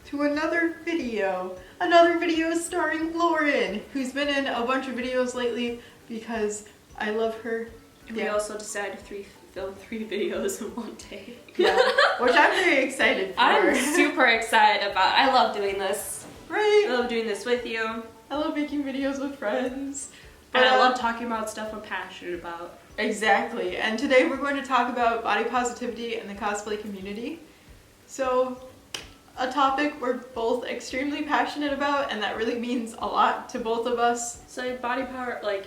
to another video. Another video starring Lauren, who's been in a bunch of videos lately because I love her. We also decided to film 3 videos in one day. Yeah, which I'm very excited for. I'm super excited about. I love doing this. Right? I love doing this with you. I love making videos with friends. And I love talking about stuff I'm passionate about. Exactly. And today we're going to talk about body positivity and the cosplay community. So, a topic we're both extremely passionate about, and that really means a lot to both of us. So body power, like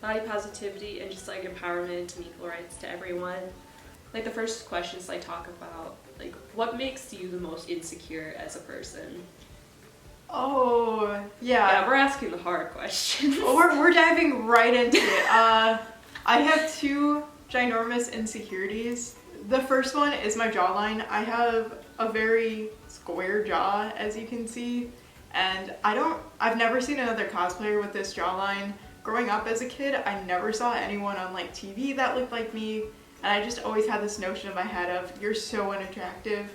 body positivity and just like empowerment and equal rights to everyone. Like the first questions I talk about, like what makes you the most insecure as a person? Oh, yeah. Yeah, we're asking the hard questions. Well, we're diving right into it. I have 2 ginormous insecurities. The first one is my jawline. I have a very square jaw, as you can see, and I've never seen another cosplayer with this jawline. Growing up as a kid, I never saw anyone on like TV that looked like me, and I just always had this notion in my head of, you're so unattractive.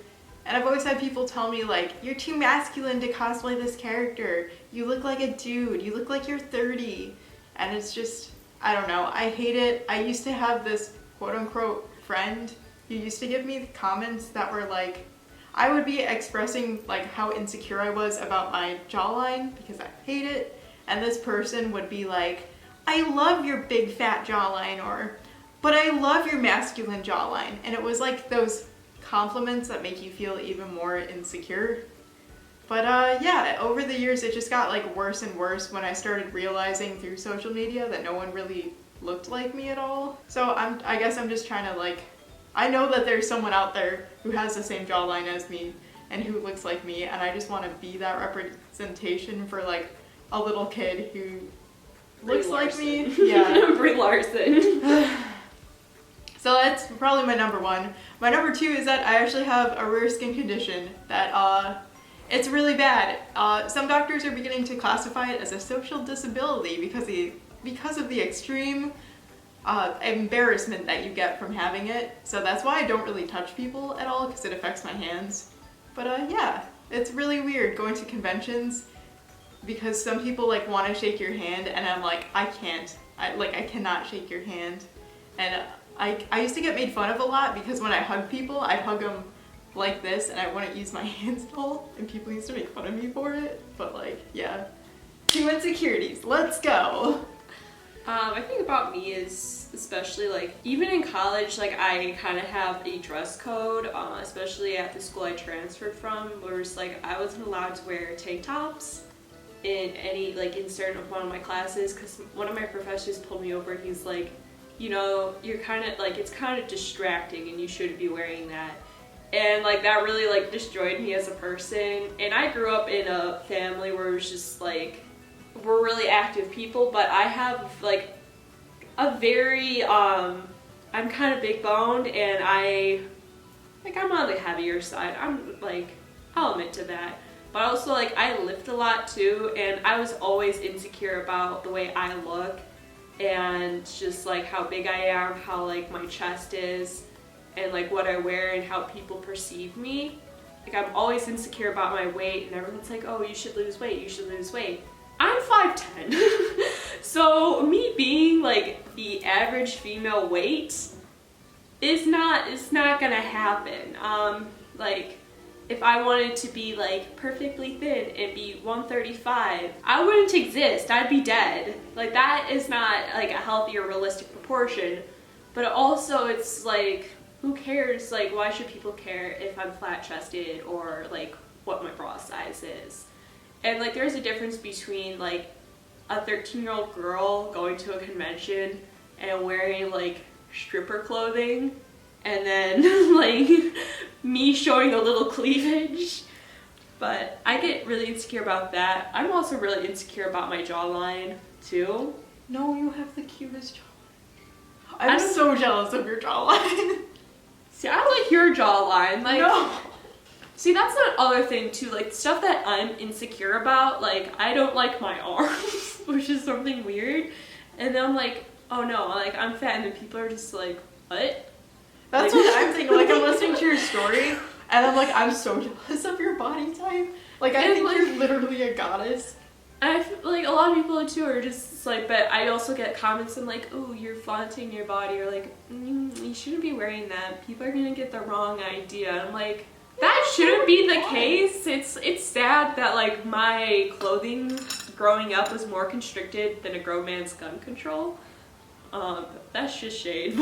And I've always had people tell me like, you're too masculine to cosplay this character. You look like a dude. You look like you're 30. And it's just, I don't know. I hate it. I used to have this quote unquote friend who used to give me comments that were like, I would be expressing like how insecure I was about my jawline because I hate it. And this person would be like, I love your big fat jawline, or, but I love your masculine jawline. And it was like those compliments that make you feel even more insecure. But yeah, over the years it just got like worse and worse when I started realizing through social media that no one really looked like me at all. So I guess I'm just trying to like, I know that there's someone out there who has the same jawline as me and who looks like me, and I just want to be that representation for like a little kid who looks like me. Yeah. Brie Larson. So that's probably my number 1. My number 2 is that I actually have a rare skin condition that it's really bad. Some doctors are beginning to classify it as a social disability because of the extreme embarrassment that you get from having it. So that's why I don't really touch people at all, because it affects my hands. But yeah, it's really weird going to conventions because some people like want to shake your hand and I'm like, I can't. I cannot shake your hand. And I used to get made fun of a lot because when I hug people, I'd hug them like this and I wouldn't use my hands at all, and people used to make fun of me for it. But like, yeah. 2 insecurities, let's go. I think about me is especially like, even in college, like I kind of have a dress code, especially at the school I transferred from, where it's like I wasn't allowed to wear tank tops in any, like in certain one of my classes, because one of my professors pulled me over. He's like, you know, you're kind of like, it's kind of distracting and you shouldn't be wearing that. And like that really like destroyed me as a person. And I grew up in a family where it was just like, we're really active people, but I have like a very, I'm kind of big boned, and I'm on the heavier side. I'm like, I'll admit to that. But also like I lift a lot too, and I was always insecure about the way I look and just like how big I am, how like my chest is, and like what I wear and how people perceive me. Like I'm always insecure about my weight, and everyone's like, oh, you should lose weight, you should lose weight. I'm 5'10". So me being like the average female weight is not gonna happen. Like if I wanted to be like perfectly thin and be 135, I wouldn't exist. I'd be dead. Like that is not like a healthy or realistic proportion. But also it's like, who cares? Like why should people care if I'm flat chested or like what my bra size is? And like there's a difference between like a 13-year-old girl going to a convention and wearing like stripper clothing, and then like me showing a little cleavage. But I get really insecure about that. I'm also really insecure about my jawline too. No, you have the cutest jawline. I'm so jealous of your jawline. See, I like your jawline. Like, no. See, that's the other thing too, like stuff that I'm insecure about, like I don't like my arms, which is something weird. And then I'm like, oh no, like I'm fat, and then people are just like, what? That's like, what I'm thinking. Like I'm listening to your story and I'm like, I'm so jealous of your body type. Like, I And, think like- you're literally a goddess. And I feel like a lot of people too are just like, but I also get comments and like, oh, you're flaunting your body, or like, you shouldn't be wearing that. People are gonna get the wrong idea. And I'm like, that shouldn't be the case. It's sad that like my clothing growing up was more constricted than a grown man's gun control. That's just shade.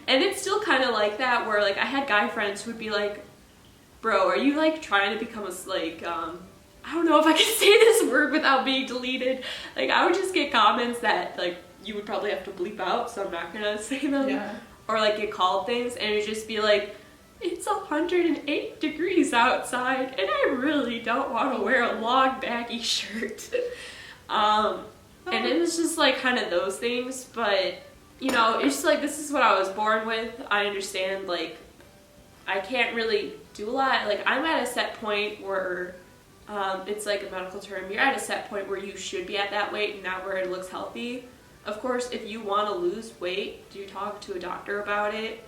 And it's still kind of like that where like I had guy friends who would be like, bro, are you like trying to become I don't know if I can say this word without being deleted. Like, I would just get comments that, like, you would probably have to bleep out, so I'm not gonna say them. Yeah. Or, like, get called things, and it would just be like, it's 108 degrees outside, and I really don't want to wear a long, baggy shirt. And it was just, like, kind of those things, but, you know, it's just, like, this is what I was born with. I understand, like, I can't really do a lot. Like, I'm at a set point where... it's like a medical term. You're at a set point where you should be at that weight and not where it looks healthy. Of course, if you want to lose weight, do talk to a doctor about it.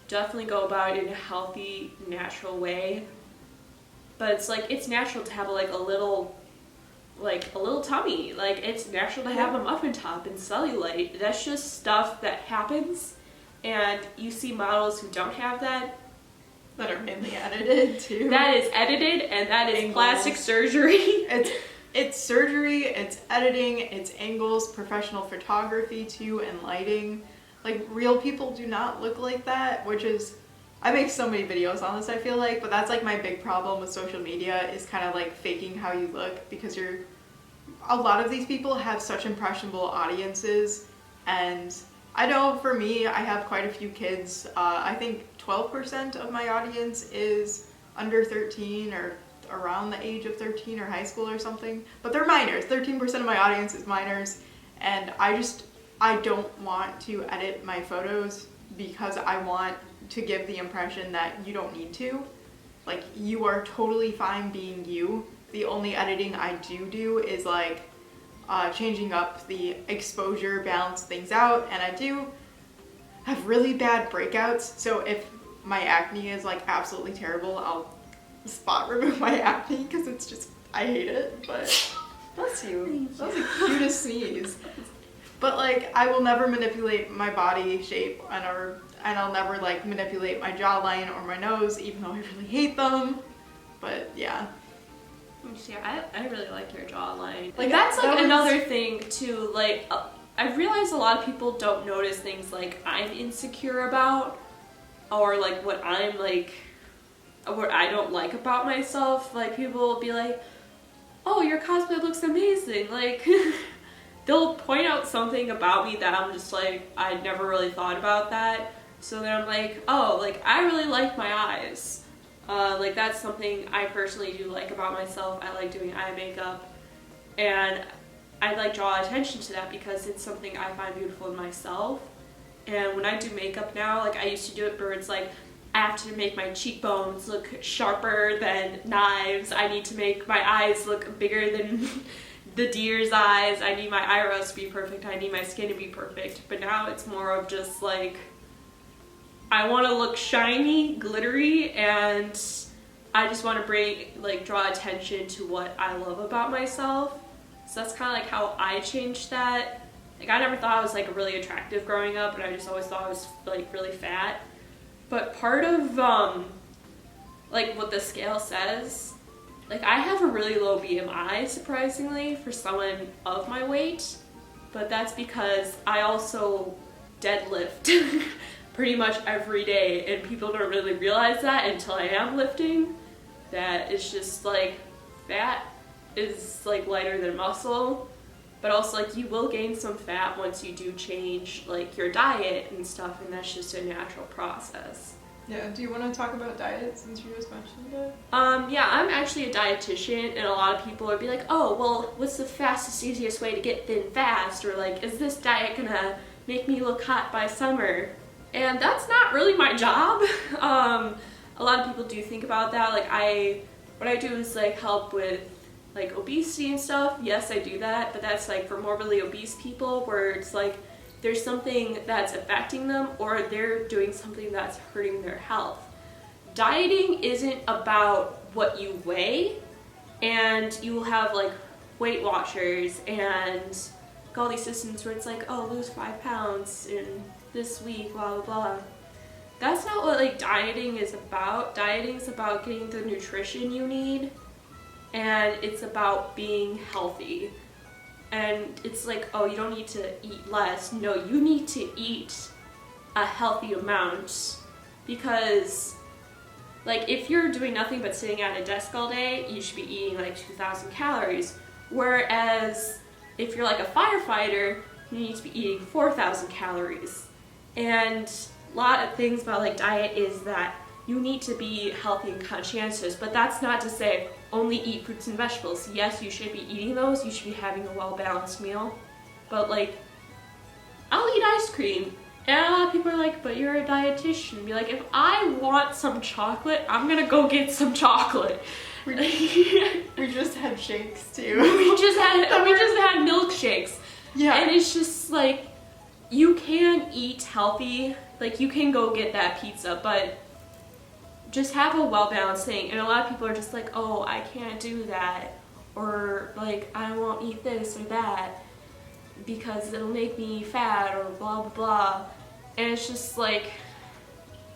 Definitely go about it in a healthy, natural way. But it's like, it's natural to have like a little tummy. Like, it's natural to have a muffin top and cellulite. That's just stuff that happens. And you see models who don't have that. That are mainly edited too. That is edited, and that is Angles. plastic surgery. It's surgery, it's editing, it's angles, professional photography too, and lighting. Like, real people do not look like that, which is, I make so many videos on this, I feel like, but that's like my big problem with social media, is kind of like faking how you look, because a lot of these people have such impressionable audiences, and I know for me, I have quite a few kids. I think 12% of my audience is under 13 or around the age of 13 or high school or something. But they're minors. 13% of my audience is minors. And I don't want to edit my photos because I want to give the impression that you don't need to. Like, you are totally fine being you. The only editing I do is like changing up the exposure, balance things out, and I do have really bad breakouts, so if my acne is like absolutely terrible, I'll spot remove my acne because it's just, I hate it, but bless you. That was the cutest sneeze. But like, I will never manipulate my body shape, and I'll never like manipulate my jawline or my nose, even though I really hate them. But yeah. Yeah, I really like your jawline. Like, that's like that was... another thing too. Like, I've realized a lot of people don't notice things like I'm insecure about, or like what I'm like, what I don't like about myself. Like, people will be like, "Oh, your cosplay looks amazing!" Like, they'll point out something about me that I'm just like, I never really thought about that. So then I'm like, oh, like, I really like my eyes. Like, that's something I personally do like about myself. I like doing eye makeup, and I like draw attention to that because it's something I find beautiful in myself. And when I do makeup now, like, I used to do it where it's like, I have to make my cheekbones look sharper than knives. I need to make my eyes look bigger than the deer's eyes. I need my eyebrows to be perfect. I need my skin to be perfect. But now it's more of just like, I want to look shiny, glittery, and I just want to draw attention to what I love about myself. So that's kind of like how I changed that. Like, I never thought I was like really attractive growing up, and I just always thought I was like really fat. But part of like what the scale says, like, I have a really low BMI, surprisingly, for someone of my weight. But that's because I also deadlift pretty much every day, and people don't really realize that until I am lifting, that it's just like, fat is like lighter than muscle, but also like you will gain some fat once you do change like your diet and stuff, and that's just a natural process. Yeah, do you want to talk about diet since you just mentioned it? Yeah, I'm actually a dietitian, and a lot of people would be like, oh, well, what's the fastest, easiest way to get thin fast? Or like, is this diet gonna make me look hot by summer? And that's not really my job. A lot of people do think about that. Like, what I do is like help with like obesity and stuff. Yes, I do that, but that's like for morbidly obese people where it's like there's something that's affecting them or they're doing something that's hurting their health. Dieting isn't about what you weigh, and you will have like Weight Watchers and all these systems where it's like, oh, lose 5 pounds in this week, blah blah blah. That's not what like dieting is about. Dieting is about getting the nutrition you need, and it's about being healthy. And it's like, oh, you don't need to eat less. No, you need to eat a healthy amount, because like if you're doing nothing but sitting at a desk all day, you should be eating like 2,000 calories. Whereas if you're like a firefighter, you need to be eating 4,000 calories. And a lot of things about like diet is that you need to be healthy and conscientious, but that's not to say only eat fruits and vegetables. Yes, you should be eating those, you should be having a well-balanced meal, but like, I'll eat ice cream. And a lot of people are like, but you're a dietitian. Be like, if I want some chocolate, I'm gonna go get some chocolate. We just had shakes too. we just had milkshakes. Yeah. And it's just like, you can eat healthy, like you can go get that pizza, but just have a well-balanced thing. And a lot of people are just like, oh, I can't do that, or like, I won't eat this or that because it'll make me fat, or blah blah blah. And it's just like,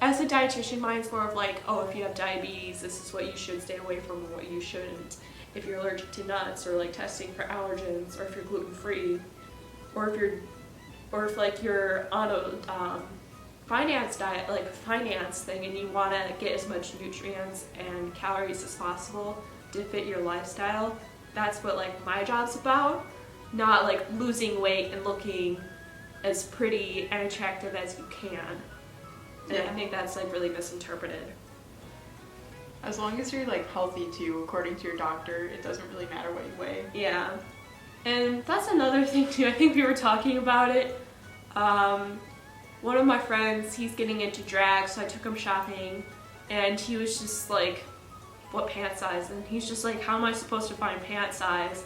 as a dietitian, mine's more of like, oh, if you have diabetes, this is what you should stay away from and what you shouldn't. If you're allergic to nuts, or like testing for allergens, or if you're gluten-free, or if like you're on a finance diet, like finance thing, and you want to get as much nutrients and calories as possible to fit your lifestyle, that's what like my job's about. Not like losing weight and looking as pretty and attractive as you can. And Yeah. I think that's like really misinterpreted. As long as you're like healthy too, according to your doctor, it doesn't really matter what you weigh. Yeah. And that's another thing too. I think we were talking about it. One of my friends, he's getting into drag, so I took him shopping, and he was just like, what pant size? And he's just like, how am I supposed to find pant size?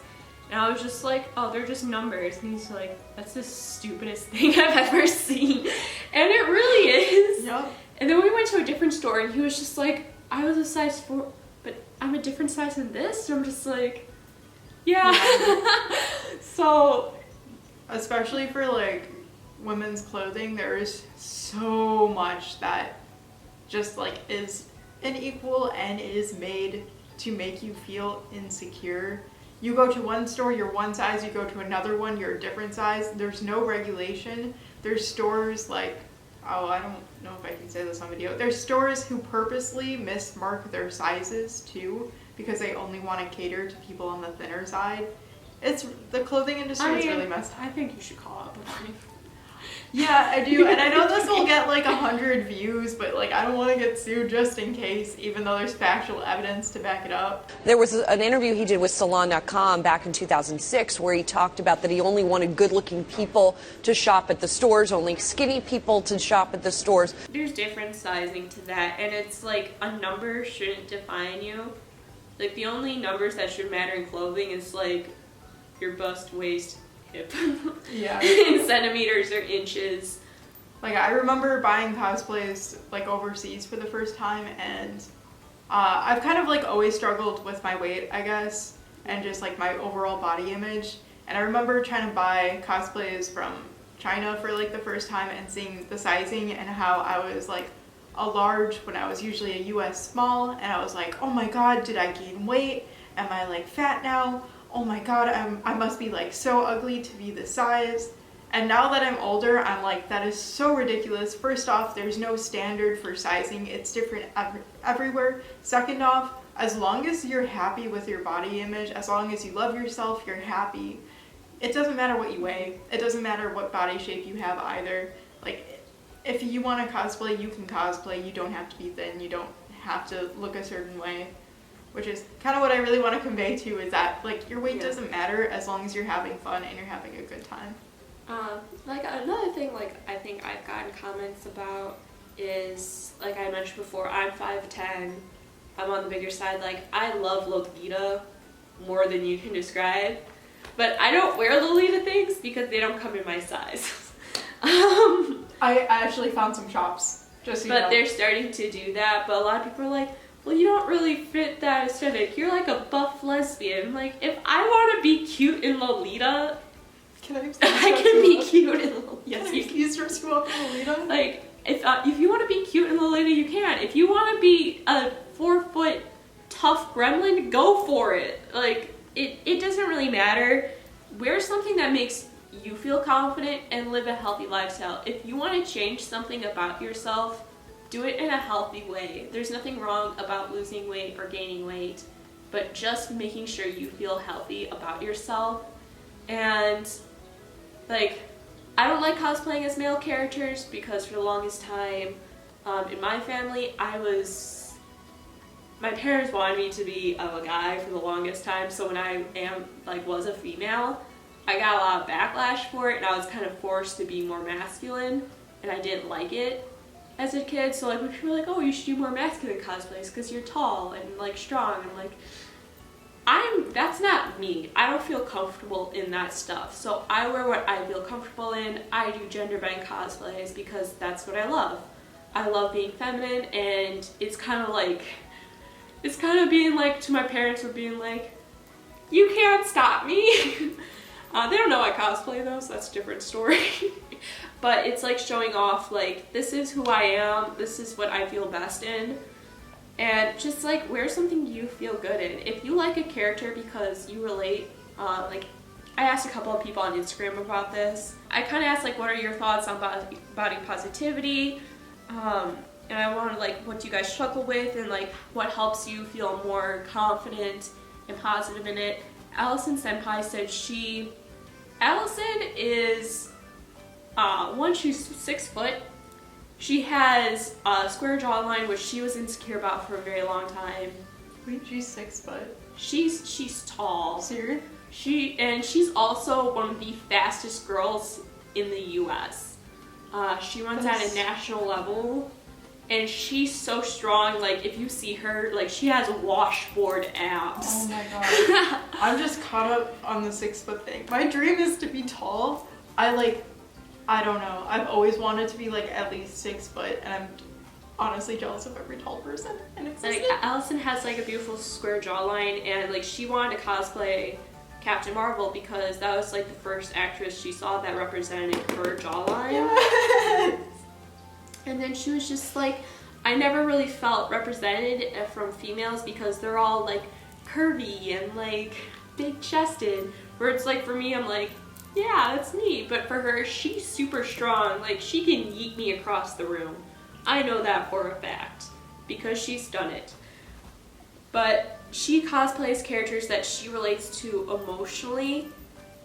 And I was just like, oh, they're just numbers. And he's like, that's the stupidest thing I've ever seen. And it really is. Yep. And then we went to a different store, and he was just like, I was a size 4, but I'm a different size than this? And I'm just like, yeah. So, especially for like women's clothing, there is so much that just like is unequal and is made to make you feel insecure. You go to one store, you're one size, you go to another one, you're a different size. There's no regulation. There's stores like, oh, I don't know if I can say this on video. There's stores who purposely mismark their sizes too, because they only want to cater to people on the thinner side. It's, the clothing industry is really messed up. I think you should call up a me. Yeah, I do, and I know this will get like 100 views, but like I don't want to get sued just in case, even though there's factual evidence to back it up. There was an interview he did with Salon.com back in 2006 where he talked about that he only wanted good-looking people to shop at the stores, only skinny people to shop at the stores. There's different sizing to that, and it's like a number shouldn't define you. Like the only numbers that should matter in clothing is like your bust, waist, hip. Yeah. In centimeters or inches. Like I remember buying cosplays like overseas for the first time, and I've kind of like always struggled with my weight, I guess, and just like my overall body image. And I remember trying to buy cosplays from China for like the first time and seeing the sizing and how I was like a large when I was usually a US small, and I was like, oh my god, did I gain weight? Am I like fat now? Oh my god, I must be like so ugly to be this size. And now that I'm older, I'm like, that is so ridiculous. First off, there's no standard for sizing. It's different everywhere. Second off, as long as you're happy with your body image, as long as you love yourself, you're happy. It doesn't matter what you weigh. It doesn't matter what body shape you have either. Like, if you want to cosplay, you can cosplay. You don't have to be thin. You don't have to look a certain way. Which is kind of what I really want to convey to, is that like your weight doesn't matter as long as you're having fun and you're having a good time. Like another thing, like I think I've gotten comments about is, like I mentioned before, I'm 5'10", I'm on the bigger side. Like I love Lolita more than you can describe, but I don't wear Lolita things because they don't come in my size. I actually found some shops just so you know. But they're starting to do that. But a lot of people are like, well, you don't really fit that aesthetic. You're like a buff lesbian. Like, if I want to be cute in Lolita, Can I I can be cute in Lolita. Yes, you can. Eavesdrops you up in Lolita? Like, if you want to be cute in Lolita, you can. If you want to be a 4-foot tough gremlin, go for it. Like, it doesn't really matter. Wear something that makes you feel confident and live a healthy lifestyle. If you want to change something about yourself, do it in a healthy way. There's nothing wrong about losing weight or gaining weight, but just making sure you feel healthy about yourself. And, like, I don't like cosplaying as male characters because for the longest time, in my family, my parents wanted me to be a guy for the longest time, so when I was a female, I got a lot of backlash for it, and I was kind of forced to be more masculine, and I didn't like it as a kid. So like when people were like, oh, you should do more masculine cosplays because you're tall and like strong, I'm like, that's not me. I don't feel comfortable in that stuff. So I wear what I feel comfortable in. I do gender bend cosplays because that's what I love. I love being feminine, and it's kind of being like to my parents or being like, you can't stop me. They don't know I cosplay though, so that's a different story. But it's like showing off, like, this is who I am, this is what I feel best in. And just like wear something you feel good in. If you like a character because you relate, like I asked a couple of people on Instagram about this. I kind of asked like, what are your thoughts on body positivity? And I wanted like, what do you guys struggle with, and like what helps you feel more confident and positive in it. Allison Senpai said Allison is, she's 6 foot. She has a square jawline, which she was insecure about for a very long time. Wait, she's 6 foot? She's tall. Serious? She's also one of the fastest girls in the US. She runs at a national level, and she's so strong. Like, if you see her, like, she has washboard abs. Oh my god. I'm just caught up on the 6 foot thing. My dream is to be tall. I don't know. I've always wanted to be like at least 6 foot, and I'm honestly jealous of every tall person in existence. Like, Allison has like a beautiful square jawline, and like she wanted to cosplay Captain Marvel because that was like the first actress she saw that represented her jawline. Yes. And then she was just like, I never really felt represented from females because they're all like curvy and like big chested. Where it's like for me, I'm like, yeah, that's me. But for her, she's super strong. Like, she can yeet me across the room. I know that for a fact because she's done it. But she cosplays characters that she relates to emotionally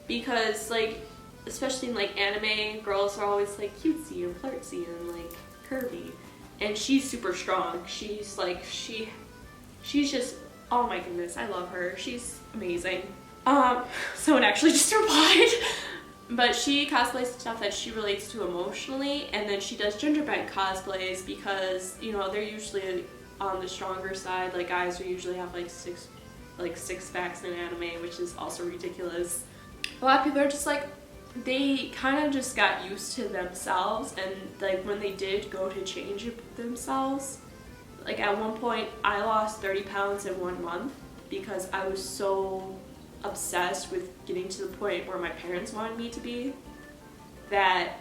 because, like, especially in like anime, girls are always like cutesy and flirty and like curvy, and she's super strong. She's like she's just, oh my goodness, I love her. She's amazing. Someone actually just replied. But she cosplays stuff that she relates to emotionally, and then she does gender bent cosplays because, you know, they're usually on the stronger side. Like, guys are usually have like six packs in anime, which is also ridiculous. A lot of people are just like, they kind of just got used to themselves, and like when they did go to change themselves, like at one point I lost 30 pounds in 1 month because I was so obsessed with getting to the point where my parents wanted me to be that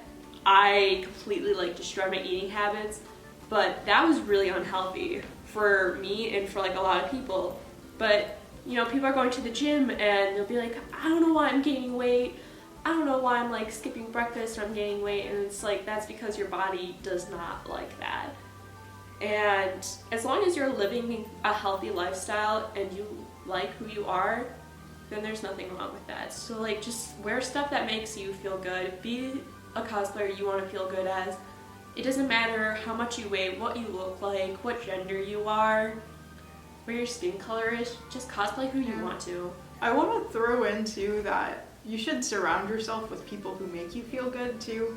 I completely like destroyed my eating habits. But that was really unhealthy for me and for like a lot of people. But you know, people are going to the gym and they'll be like, I don't know why I'm gaining weight, I don't know why I'm like skipping breakfast and I'm gaining weight, and it's like, that's because your body does not like that. And as long as you're living a healthy lifestyle and you like who you are, then there's nothing wrong with that. So like, just wear stuff that makes you feel good. Be a cosplayer you want to feel good as. It doesn't matter how much you weigh, what you look like, what gender you are, where your skin color is. Just cosplay who you want to. I want to throw in too that you should surround yourself with people who make you feel good too.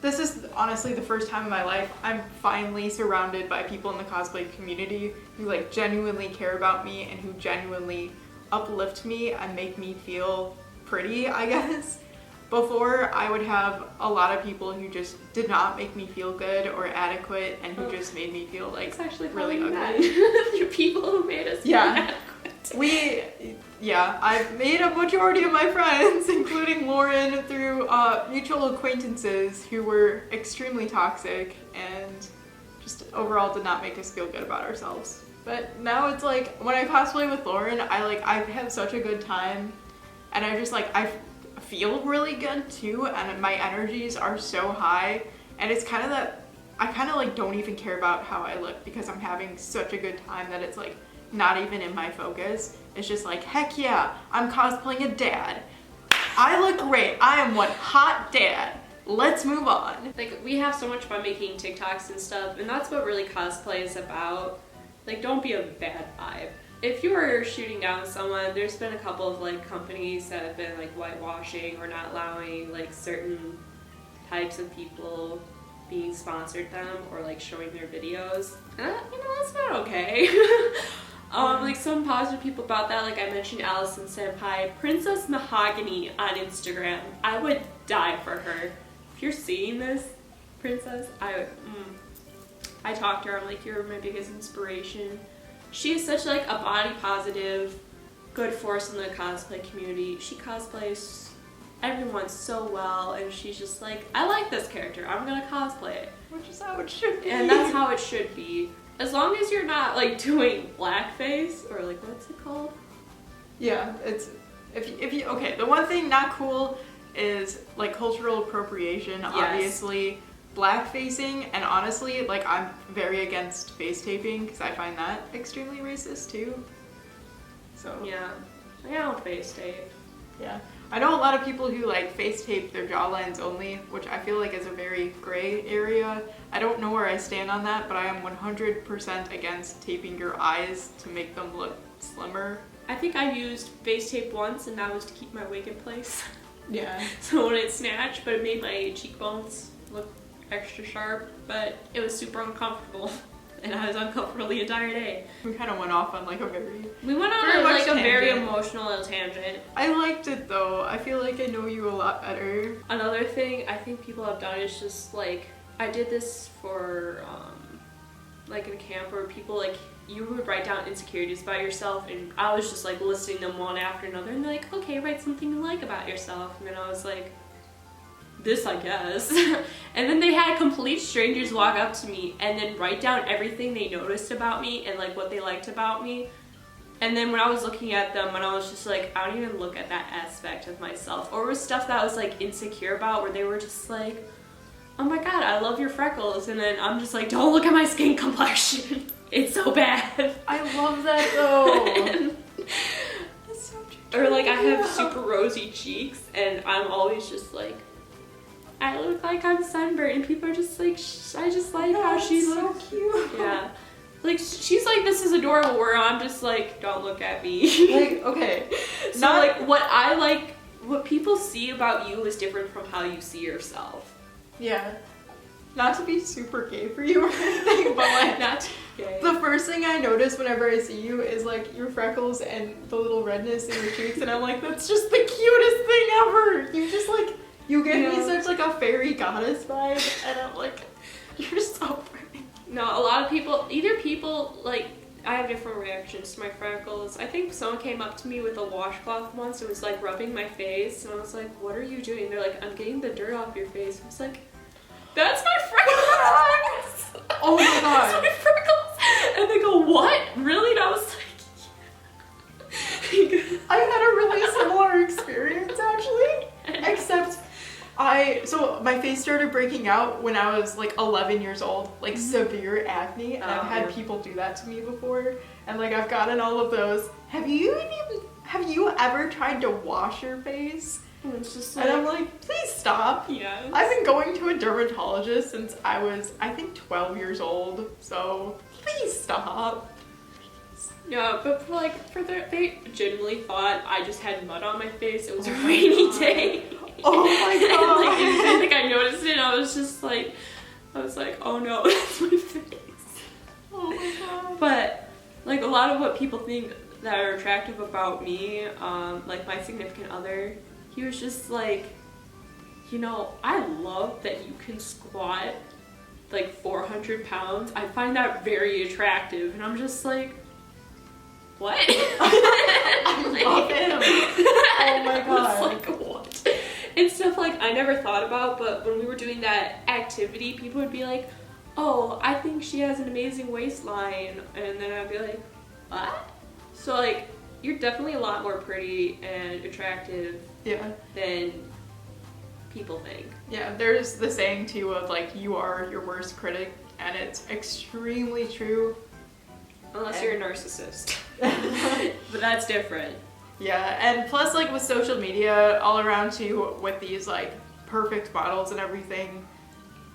This is honestly the first time in my life I'm finally surrounded by people in the cosplay community who like genuinely care about me and who genuinely uplift me and make me feel pretty, I guess. before I would have a lot of people who just did not make me feel good or adequate and who just made me feel like It's actually really ugly. You're people who made us feel Yeah. inadequate. I've made a majority of my friends, including Lauren, through mutual acquaintances who were extremely toxic and just overall did not make us feel good about ourselves. But now it's like, when I cosplay with Lauren, I have such a good time, and I just like, I feel really good too, and my energies are so high, and it's kind of that, I kind of like don't even care about how I look because I'm having such a good time that it's like not even in my focus. It's just like, heck yeah, I'm cosplaying a dad. I look great. I am one hot dad. Let's move on. Like, we have so much fun making TikToks and stuff, and that's what really cosplay is about. Like, don't be a bad vibe. If you are shooting down someone, there's been a couple of like companies that have been like whitewashing or not allowing like certain types of people being sponsored them or like showing their videos. And that's not okay. Like some positive people about that, like I mentioned Allison Senpai, Princess Mahogany on Instagram. I would die for her. If you're seeing this, Princess, I talked to her, I'm like, you're my biggest inspiration. She is such like a body positive, good force in the cosplay community. She cosplays everyone so well, and she's just like, I like this character, I'm gonna cosplay it. Which is how it should be. And that's how it should be. As long as you're not like doing blackface, or like, what's it called? Yeah, it's, if you, okay, the one thing not cool is like cultural appropriation, Yes. obviously. Blackfacing, and honestly, like, I'm very against face taping because I find that extremely racist too. So Yeah, I don't face tape. yeah, I know a lot of people who like face tape their jawlines only, which I feel like is a very gray area. I don't know where I stand on that, but I am 100% against taping your eyes to make them look slimmer. I think I used face tape once, and that was to keep my wig in place. Yeah. So when it snatched, but it made my cheekbones look extra sharp, but it was super uncomfortable, and I was uncomfortable the entire day. We kind of went off on like a very... We went on Very much like a very tangent. emotional little tangent. I liked it though. I feel like I know you a lot better. Another thing I think people have done is just like, I did this for like in camp where people like, you would write down insecurities about yourself, and I was just like listing them one after another, and they're like, okay, write something you like about yourself. And then I was like, this I guess. And then they had complete strangers walk up to me and then write down everything they noticed about me and like what they liked about me. And then when I was looking at them, and I was just like, I don't even look at that aspect of myself. Or it was stuff that I was like insecure about, where they were just like, oh my god, I love your freckles. And then I'm just like, don't look at my skin complexion. It's so bad. I love that though. That's so true. Or like I have super rosy cheeks, and I'm always just like, I look like I'm sunburned, and people are just like, I just like how she looks. So cute. Yeah. Like, she's like, this is adorable, where I'm just like, don't look at me. Like, okay. So like, what people see about you is different from how you see yourself. Yeah. Not to be super gay for you or anything, but like, Not gay. the first thing I notice whenever I see you is like your freckles and the little redness in your cheeks, and I'm like, that's just the cutest thing ever. You just like, you give me such like a fairy goddess vibe, and I'm like, you're so pretty. No, a lot of people, like, I have different reactions to my freckles. I think someone came up to me with a washcloth once and was like rubbing my face, and I was like, what are you doing? And they're like, I'm getting the dirt off your face. I was like, that's my freckles! Oh my That's god. my freckles! And they go, what? Really? And I was like, I had a really similar experience actually, except so my face started breaking out when I was like 11 years old, like severe acne, and I've had people do that to me before, and like I've gotten all of those. Have you ever tried to wash your face? and it's just like, And I'm like, please stop. yeah. I've been going to a dermatologist since I was, I think, 12 years old, so please stop. Yeah, but they genuinely thought I just had mud on my face. It was a rainy day. Oh my And god. like, I think I noticed it, and I was like, oh no, that's my face. Oh my god. But like a lot of what people think that are attractive about me, like my significant other, he was just like, you know, I love that you can squat like 400 pounds. I find that very attractive. And I'm just like, what? I love him. Oh my god. I was like, what? And stuff like I never thought about, but when we were doing that activity, people would be like, oh, I think she has an amazing waistline. And then I'd be like, what? So like, you're definitely a lot more pretty and attractive than people think. Yeah, there's the saying too of like, you are your worst critic, and it's extremely true. Unless you're a narcissist. But that's different. Yeah, and plus like with social media all around too, with these like perfect models and everything,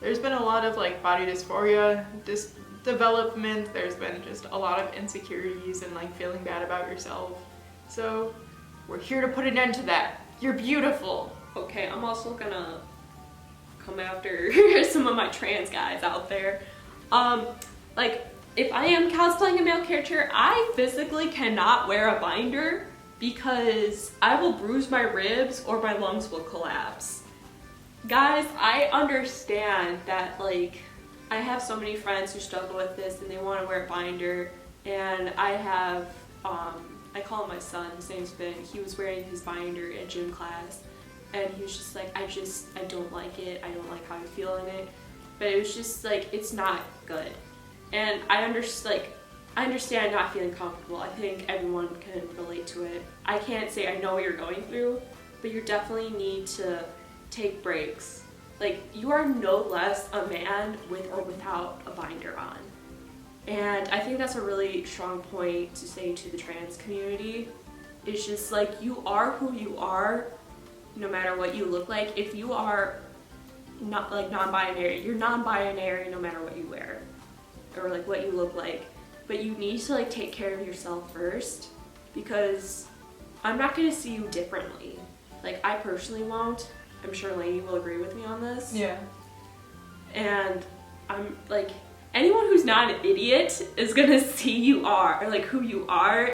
there's been a lot of like body dysphoria, development, there's been just a lot of insecurities and like feeling bad about yourself. So we're here to put an end to that. You're beautiful. Okay, I'm also gonna come after some of my trans guys out there. Like, if I am cosplaying a male character, I physically cannot wear a binder because I will bruise my ribs or my lungs will collapse. Guys, I understand that, like, I have so many friends who struggle with this and they want to wear a binder, and I have, I call him my son, his name's Ben. He was wearing his binder in gym class, and he was just like, I don't like it, I don't like how I feel in it, but it was just like, it's not good. And I understand not feeling comfortable. I think everyone can relate to it. I can't say I know what you're going through, but you definitely need to take breaks. Like, you are no less a man with or without a binder on. And I think that's a really strong point to say to the trans community. It's just like, you are who you are, no matter what you look like. If you are not like non-binary, you're non-binary no matter what you wear or like what you look like. But you need to like take care of yourself first, because I'm not gonna see you differently. Like, I personally won't. I'm sure Lainey will agree with me on this. Yeah. And I'm like, anyone who's not an idiot is gonna see you are, or like who you are.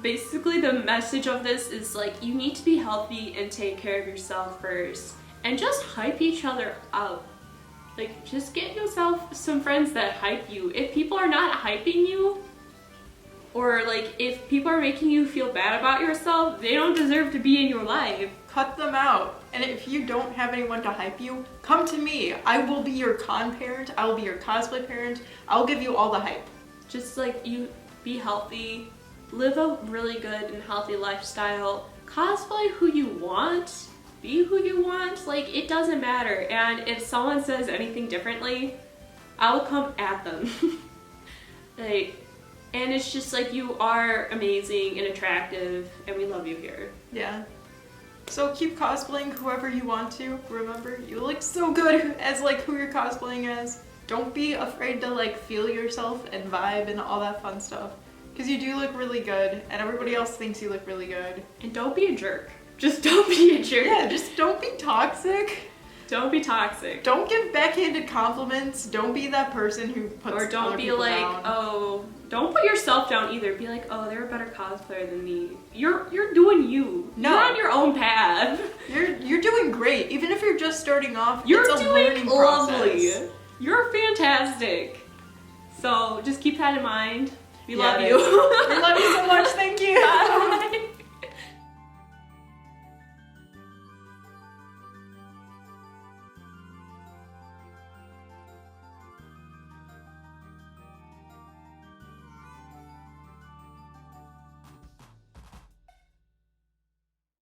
Basically, the message of this is like, you need to be healthy and take care of yourself first, and just hype each other up. Like, just get yourself some friends that hype you. If people are not hyping you, or like if people are making you feel bad about yourself, they don't deserve to be in your life. Cut them out. And if you don't have anyone to hype you, come to me. I will be your con parent. I will be your cosplay parent. I'll give you all the hype. Just like, you be healthy, live a really good and healthy lifestyle, cosplay who you want, be who you want. Like, it doesn't matter. And if someone says anything differently, I will come at them. Like, and it's just like, you are amazing and attractive, and we love you here. Yeah. So keep cosplaying whoever you want to. Remember, you look so good as like who you're cosplaying as. Don't be afraid to like feel yourself and vibe and all that fun stuff, because you do look really good and everybody else thinks you look really good. And don't be a jerk. Just don't be a jerk. Yeah, just don't be toxic. Don't be toxic. Don't give backhanded compliments. Don't be that person who puts Or don't other be people like, down. oh, don't put yourself down either. Be like, oh, they're a better cosplayer than me. You're doing you. No. You're on your own path. You're doing great. Even if you're just starting off, You're it's a doing learning lovely. process. You're fantastic. So just keep that in mind. We love Yes. you. We love you so much. Thank you.